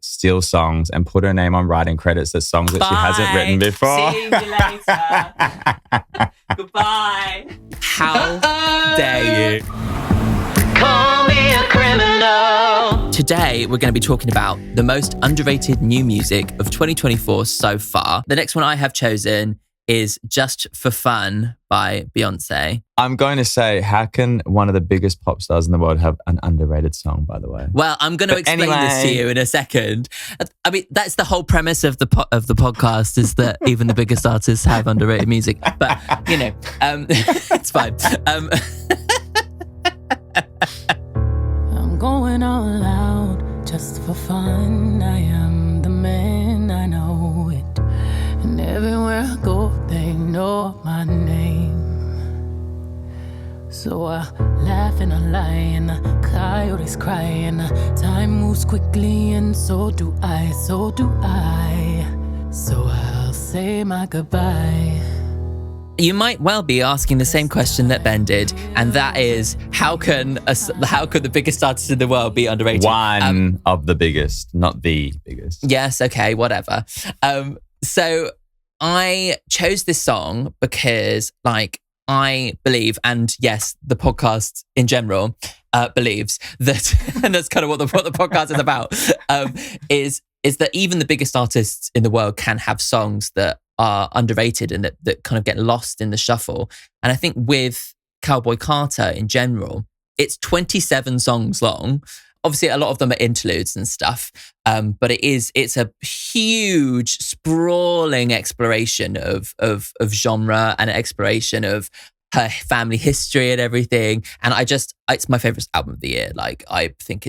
steal songs and put her name on writing credits to songs that she hasn't written before. See you later. Goodbye. How dare you? Call me a criminal. Today, we're going to be talking about the most underrated new music of 2024 so far. The next one I have chosen is Just for Fun by Beyonce. I'm going to say, how can one of the biggest pop stars in the world have an underrated song, by the way? Well, I'm going to explain this to you in a second. I mean, that's the whole premise of the podcast, is that even the biggest artists have underrated music. But, you know, it's fine. I'm going all out just for fun. I am the man, I know it. And everywhere I go, they know my name. So I laugh and I lie and the coyotes cry and time moves quickly and so do I, so do I. So I'll say my goodbye. You might well be asking the same question that Ben did, and that is, how can the biggest artist in the world be underrated? One of the biggest, not the biggest. Yes, okay, whatever. So I chose this song because, like, I believe, and yes, the podcast in general believes that, and that's kind of what the podcast is about, is that even the biggest artists in the world can have songs that are underrated and that kind of get lost in the shuffle. And I think with Cowboy Carter in general, it's 27 songs long. Obviously, a lot of them are interludes and stuff, but it's a huge, sprawling exploration of genre and exploration of her family history and everything. And it's my favorite album of the year. Like, I think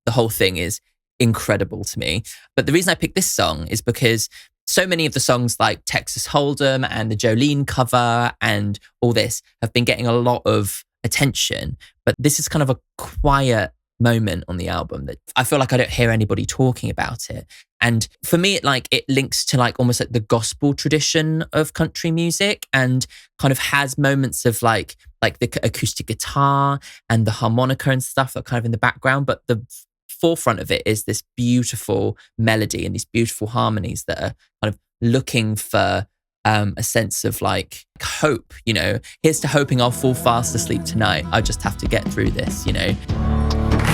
the whole thing is incredible to me. But the reason I picked this song is because so many of the songs like Texas Hold'em and the Jolene cover and all this have been getting a lot of attention. But this is kind of a quiet moment on the album that I feel like I don't hear anybody talking about it. And for me, it links to almost like the gospel tradition of country music and kind of has moments of like the acoustic guitar and the harmonica and stuff that kind of in the background. But the forefront of it is this beautiful melody and these beautiful harmonies that are kind of looking for a sense of like hope, you know. Here's to hoping I'll fall fast asleep tonight. I just have to get through this, you know.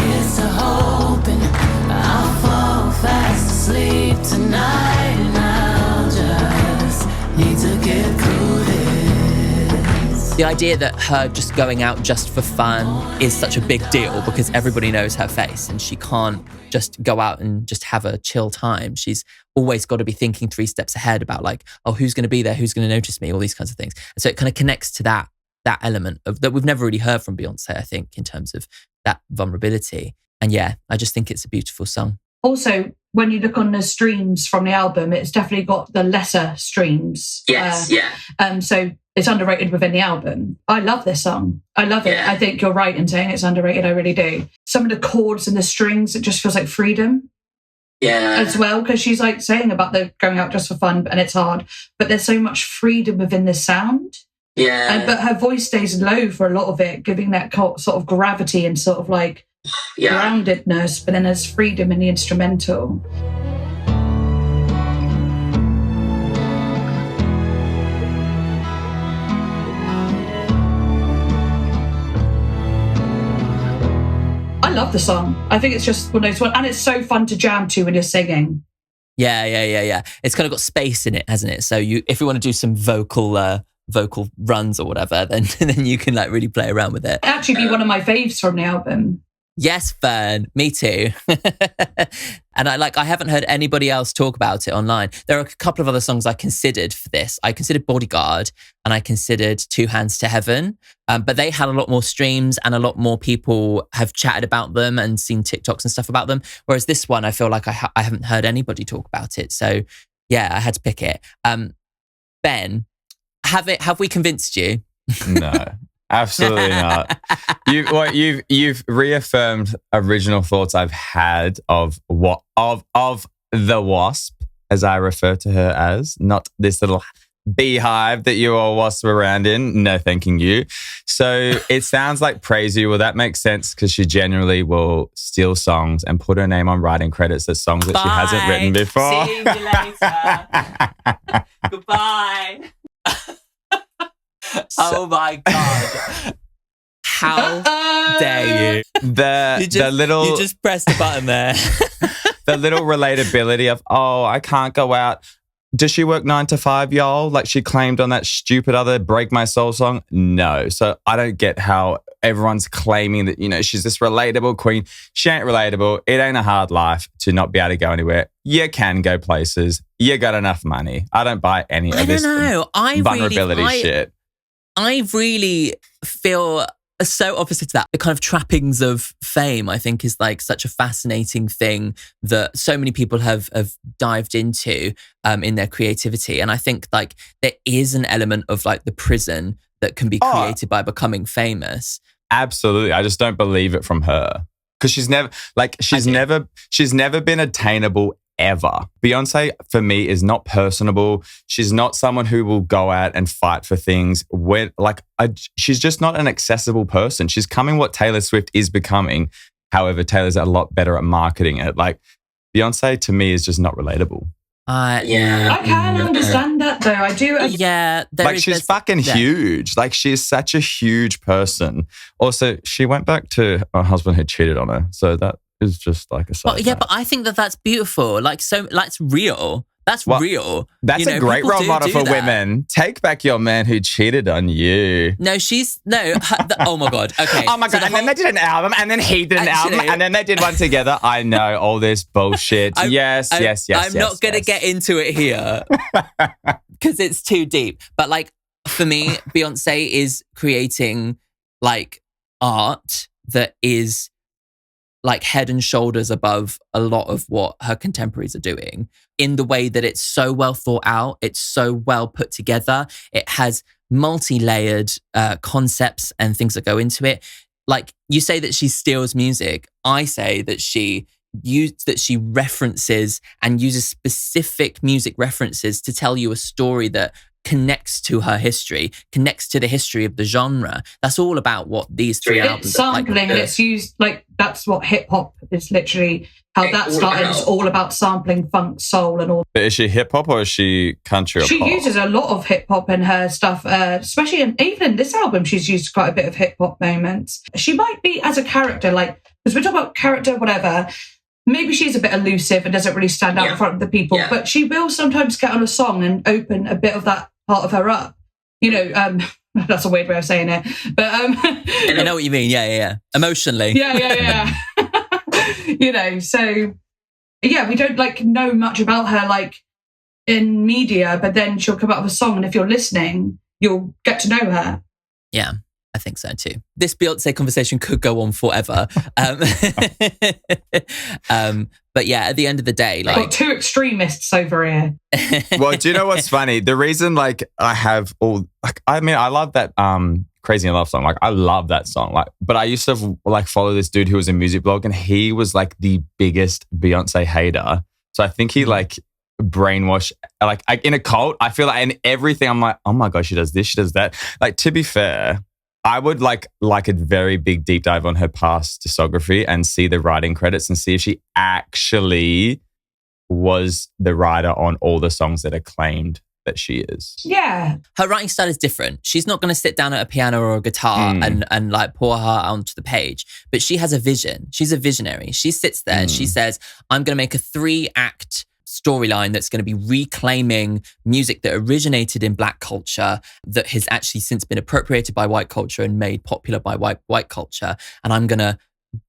Here's to hoping I'll fall fast asleep tonight, and I'll just need to get through this. The idea that her just going out just for fun is such a big deal because everybody knows her face and she can't just go out and just have a chill time. She's always got to be thinking 3 steps ahead about like, oh, who's going to be there? Who's going to notice me? All these kinds of things. And so it kind of connects to that element of that we've never really heard from Beyonce, I think, in terms of that vulnerability. And yeah, I just think it's a beautiful song. Also, when you look on the streams from the album, it's definitely got the lesser streams. Yes, yeah. So it's underrated within the album. I love this song. I love it. Yeah. I think you're right in saying it's underrated. I really do. Some of the chords and the strings, it just feels like freedom. Yeah. As well, because she's like saying about the going out just for fun and it's hard, but there's so much freedom within the sound. Yeah. But her voice stays low for a lot of it, giving that sort of gravity and sort of like groundedness, but then there's freedom in the instrumental. I love the song. I think it's just one of those ones, and it's so fun to jam to when you're singing. Yeah. It's kind of got space in it, hasn't it? So if you want to do some vocal runs or whatever, then you can like really play around with it. It'd actually be one of my faves from the album. Yes, Fern, me too. And I haven't heard anybody else talk about it online. There are a couple of other songs I considered for this. I considered Bodyguard and I considered Two Hands to Heaven, but they had a lot more streams and a lot more people have chatted about them and seen TikToks and stuff about them. Whereas this one, I feel like I haven't heard anybody talk about it. So yeah, I had to pick it. Ben, have we convinced you? No. Absolutely not. You've reaffirmed original thoughts I've had of the wasp, as I refer to her as, not this little beyhive that you all wasp around in. No thanking you. So it sounds like praise you. Well, that makes sense because she generally will steal songs and put her name on writing credits to songs that she hasn't written before. See you later. Goodbye. Oh my God. How dare you? You just pressed the button there. The little relatability of, oh, I can't go out. Does she work 9 to 5, y'all? Like she claimed on that stupid other Break My Soul song? No. So I don't get how everyone's claiming that, you know, she's this relatable queen. She ain't relatable. It ain't a hard life to not be able to go anywhere. You can go places. You got enough money. I don't buy any of this vulnerability shit. I really feel so opposite to that. The kind of trappings of fame, I think, is like such a fascinating thing that so many people have dived into in their creativity. And I think like there is an element of like the prison that can be created by becoming famous. Absolutely. I just don't believe it from her. Because she's never been attainable ever. Beyonce, for me, is not personable. She's not someone who will go out and fight for things. She's just not an accessible person. She's coming what Taylor Swift is becoming. However, Taylor's a lot better at marketing it. Like, Beyonce, to me, is just not relatable. Yeah. I can understand that, though. I do. Yeah. She's fucking huge. Like, she's such a huge person. Also, she went back to her husband who cheated on her. So that is just like a side but I think that's beautiful. Like, so that's real. That's real. That's a great role model for women. Take back your man who cheated on you. Oh my God. Okay. Oh my God. And then they did an album and then he did an album and then they did one together. I know all this bullshit. Yes. I'm not going to get into it here because it's too deep. But like for me, Beyonce is creating like art that is like head and shoulders above a lot of what her contemporaries are doing in the way that it's so well thought out. It's so well put together. It has multi-layered concepts and things that go into it. Like you say that she steals music. I say that she references and uses specific music references to tell you a story that connects to her history, connects to the history of the genre. That's all about what these three albums it's sampling and it's used like that's what hip hop is literally how that started. It's all about sampling funk, soul, and all. But is she hip hop or is she country? She uses a lot of hip hop in her stuff, especially even in this album. She's used quite a bit of hip hop moments. She might be as a character, like because we're talking about character, whatever. Maybe she's a bit elusive and doesn't really stand out in front of the people, but she will sometimes get on a song and open a bit of that part of her up. You know, that's a weird way of saying it, but I know what you mean. Yeah. Emotionally. Yeah. You know, so yeah, we don't like know much about her like in media, but then she'll come out with a song, and if you're listening, you'll get to know her. Yeah. I think so too. This Beyonce conversation could go on forever. But yeah, at the end of the day, like got two extremists over here. Well, do you know what's funny? The reason like I have all like I love that Crazy in Love song. Like I love that song. Like, but I used to like follow this dude who was a music blog and he was like the biggest Beyonce hater. So I think he like brainwashed like in a cult. I feel like in everything I'm like, oh my gosh, she does this, she does that. Like to be fair, I would like a very big deep dive on her past discography and see the writing credits and see if she actually was the writer on all the songs that are claimed that she is. Yeah. Her writing style is different. She's not going to sit down at a piano or a guitar and like pour her heart onto the page, but she has a vision. She's a visionary. She sits there and she says, I'm going to make a 3-act storyline that's going to be reclaiming music that originated in Black culture that has actually since been appropriated by white culture and made popular by white culture. And I'm going to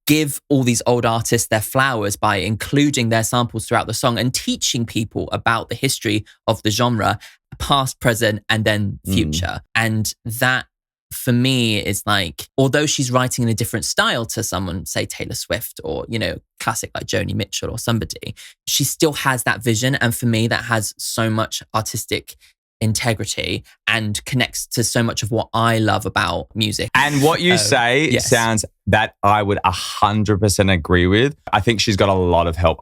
give all these old artists their flowers by including their samples throughout the song and teaching people about the history of the genre, past, present, and then future. And that for me is like, although she's writing in a different style to someone, say Taylor Swift or, you know, classic like Joni Mitchell or somebody, she still has that vision. And for me, that has so much artistic integrity and connects to so much of what I love about music. And what you say sounds that I would 100% agree with. I think she's got a lot of help.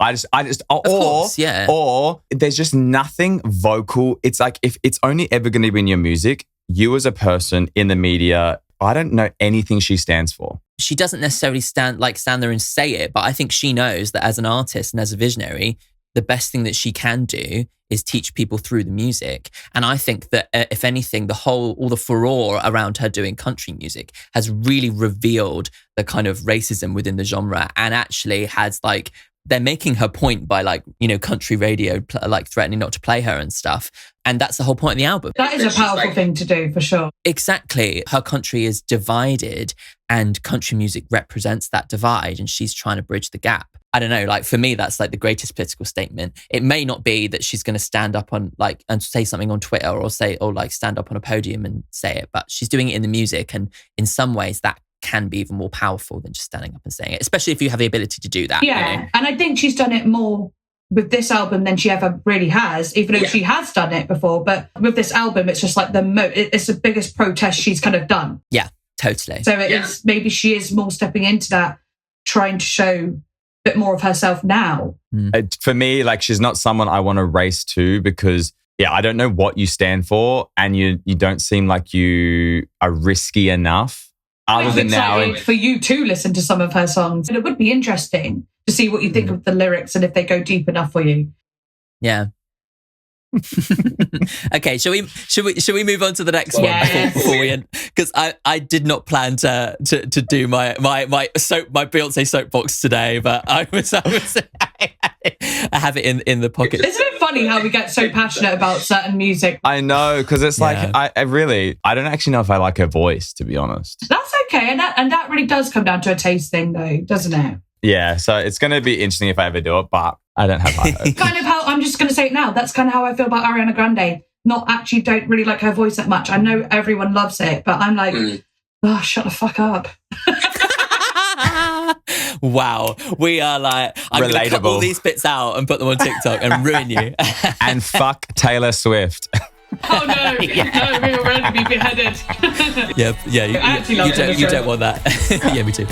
Or there's just nothing vocal. It's like if it's only ever going to be in your music, you as a person in the media, I don't know anything she stands for. She doesn't necessarily stand there and say it, but I think she knows that as an artist and as a visionary, the best thing that she can do is teach people through the music. And I think that if anything, all the furore around her doing country music has really revealed the kind of racism within the genre, and actually has like, they're making her point by like, you know, country radio, like threatening not to play her and stuff. And that's the whole point of the album. That is a powerful thing to do, for sure. Exactly. Her country is divided and country music represents that divide, and she's trying to bridge the gap. I don't know, like for me, that's like the greatest political statement. It may not be that she's going to stand up on like and say something on Twitter or stand up on a podium and say it, but she's doing it in the music. And in some ways that can be even more powerful than just standing up and saying it, especially if you have the ability to do that. Yeah. You know? And I think she's done it more with this album than she ever really has, even though she has done it before. But with this album, it's just like it's the biggest protest she's kind of done. Yeah, totally. So it's maybe she is more stepping into that, trying to show bit more of herself now. For me, like she's not someone I want to race to because I don't know what you stand for, and you don't seem like you are risky enough. I'm excited for you to listen to some of her songs, and it would be interesting to see what you think of the lyrics and if they go deep enough for you. Yeah. Okay, shall we move on to the next one before we end? Because I did not plan to do my Beyonce soapbox today, but I have it in the pocket. Isn't it funny how we get so passionate about certain music? I know, because it's like I don't actually know if I like her voice, to be honest. That's okay, and that really does come down to a taste thing, though, doesn't it? Yeah, so it's going to be interesting if I ever do it, but I don't have high hopes. Kind of how I'm just going to say it now. That's kind of how I feel about Ariana Grande. Don't really like her voice that much. I know everyone loves it, but I'm like, shut the fuck up. Wow, we are like, I'm going to cut all these bits out and put them on TikTok and ruin you. And fuck Taylor Swift. Oh no, no, we will really be beheaded. You don't want that. Yeah, me too.